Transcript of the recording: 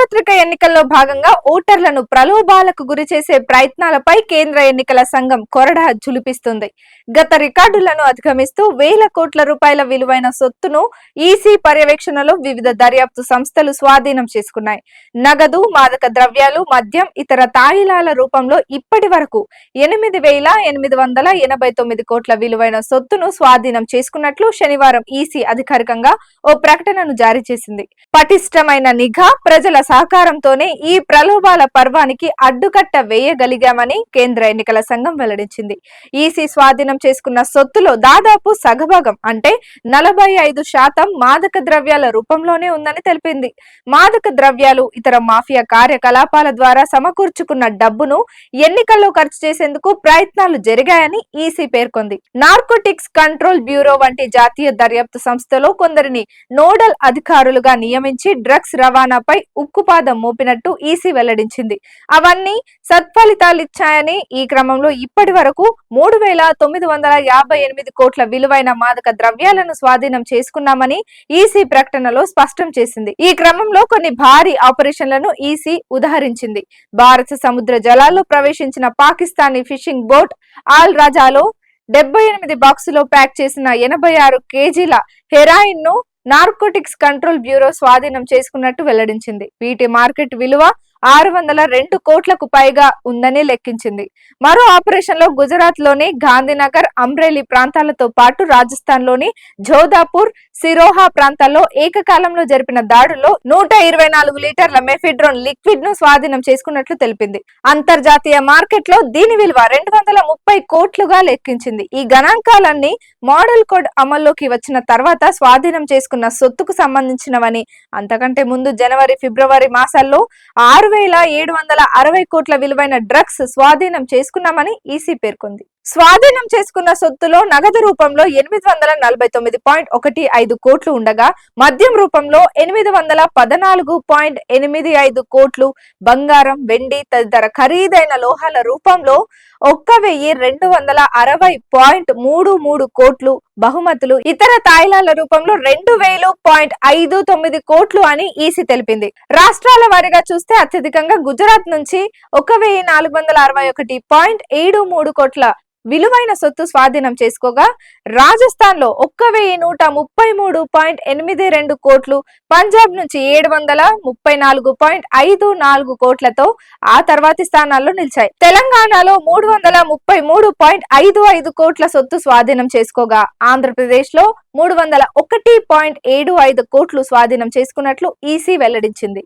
సార్వత్రిక ఎన్నికల్లో భాగంగా ఓటర్లను ప్రలోభాలకు గురిచేసే ప్రయత్నాలపై కేంద్ర ఎన్నికల సంఘం కొరడా జులిపిస్తుంది. గత రికార్డులను అధిగమిస్తూ వేల కోట్ల రూపాయల విలువైన సొత్తును ఈసీ పర్యవేక్షణలో వివిధ దర్యాప్తు సంస్థలు స్వాధీనం చేసుకున్నాయి. నగదు, మాదక ద్రవ్యాలు, మద్యం, ఇతర తాయిలాల రూపంలో ఇప్పటి వరకు 8,889 కోట్ల విలువైన సొత్తును స్వాధీనం చేసుకున్నట్లు శనివారం ఈసీ అధికారికంగా ఓ ప్రకటనను జారీ చేసింది. పటిష్టమైన నిఘా, ప్రజల సహకారంతోనే ఈ ప్రలోభాల పర్వానికి అడ్డుకట్ట వేయగలిగామని కేంద్ర ఎన్నికల సంఘం వెల్లడించింది. ఈసీ స్వాధీనం చేసుకున్న సొత్తులో దాదాపు సగభాగం అంటే 45% మాదక ద్రవ్యాల రూపంలోనే ఉందని తెలిపింది. మాదక ద్రవ్యాలు, ఇతర మాఫియా కార్యకలాపాల ద్వారా సమకూర్చుకున్న డబ్బును ఎన్నికల్లో ఖర్చు చేసేందుకు ప్రయత్నాలు జరిగాయని ఈసీ పేర్కొంది. నార్కోటిక్స్ కంట్రోల్ బ్యూరో వంటి జాతీయ దర్యాప్తు సంస్థలో కొందరిని నోడల్ అధికారులుగా నియమించి డ్రగ్స్ రవాణాపై ఉక్కుపాదం మోపినట్టు ఈసీ వెల్లడించింది. అవన్నీ సత్ఫలితాలిచ్చాయని, ఈ క్రమంలో ఇప్పటి వరకు 3,958 కోట్ల విలువైన మాదక ద్రవ్యాలను స్వాధీనం చేసుకున్నామని ఈసీ ప్రకటనలో స్పష్టం చేసింది. ఈ క్రమంలో కొన్ని భారీ ఆపరేషన్లను ఈసీ ఉదహరించింది. భారత సముద్ర జలాల్లో ప్రవేశించిన పాకిస్తానీ ఫిషింగ్ బోట్ ఆల్ రాజాలో 78 బాక్సులో ప్యాక్ చేసిన 86 కేజీల హెరాయిన్ ను నార్కోటిక్స్ కంట్రోల్ బ్యూరో స్వాధీనం చేసుకున్నట్టు వెల్లడించింది. వీటి మార్కెట్ విలువ 602 కోట్లకు పైగా ఉందని లెక్కించింది. మరో ఆపరేషన్ లో గుజరాత్ లోని గాంధీనగర్, అమ్రేలీ ప్రాంతాలతో పాటు రాజస్థాన్ లోని జోధాపూర్, సిరోహా ప్రాంతాల్లో ఏకకాలంలో జరిపిన దాడుల్లో 124 లీటర్ల మెఫిడ్రోన్ లిక్విడ్ ను స్వాధీనం చేసుకున్నట్లు తెలిపింది. అంతర్జాతీయ మార్కెట్ లో దీని విలువ 230 కోట్లుగా లెక్కించింది. ఈ గణాంకాలన్నీ మోడల్ కోడ్ అమల్లోకి వచ్చిన తర్వాత స్వాధీనం చేసుకున్న సొత్తుకు సంబంధించినవని, అంతకంటే ముందు జనవరి, ఫిబ్రవరి మాసాల్లో 6,760 కోట్ల విలువైన డ్రగ్స్ స్వాధీనం చేసుకున్నామని ఈసీ పేర్కొంది. స్వాధీనం చేసుకున్న సొత్తులో నగదు రూపంలో 849.15 కోట్లు ఉండగా, మద్యం రూపంలో 814.85 కోట్లు, బంగారం, వెండి తదితర ఖరీదైన లోహాల రూపంలో 1,260.33 కోట్లు, బహుమతులు, ఇతర తాయిలాల రూపంలో 2,000.59 కోట్లు అని ఈసీ తెలిపింది. రాష్ట్రాల వారీగా చూస్తే అత్యధికంగా గుజరాత్ నుంచి 1,461.73 కోట్ల విలువైన సొత్తు స్వాధీనం చేసుకోగా, రాజస్థాన్ లో 1,133.82 కోట్లు, పంజాబ్ నుంచి 734.54 కోట్లతో ఆ తర్వాతి స్థానాల్లో నిలిచాయి. తెలంగాణలో 333.55 కోట్ల సొత్తు స్వాధీనం చేసుకోగా, ఆంధ్రప్రదేశ్ లో 301.75 కోట్లు స్వాధీనం చేసుకున్నట్లు ఈసీ వెల్లడించింది.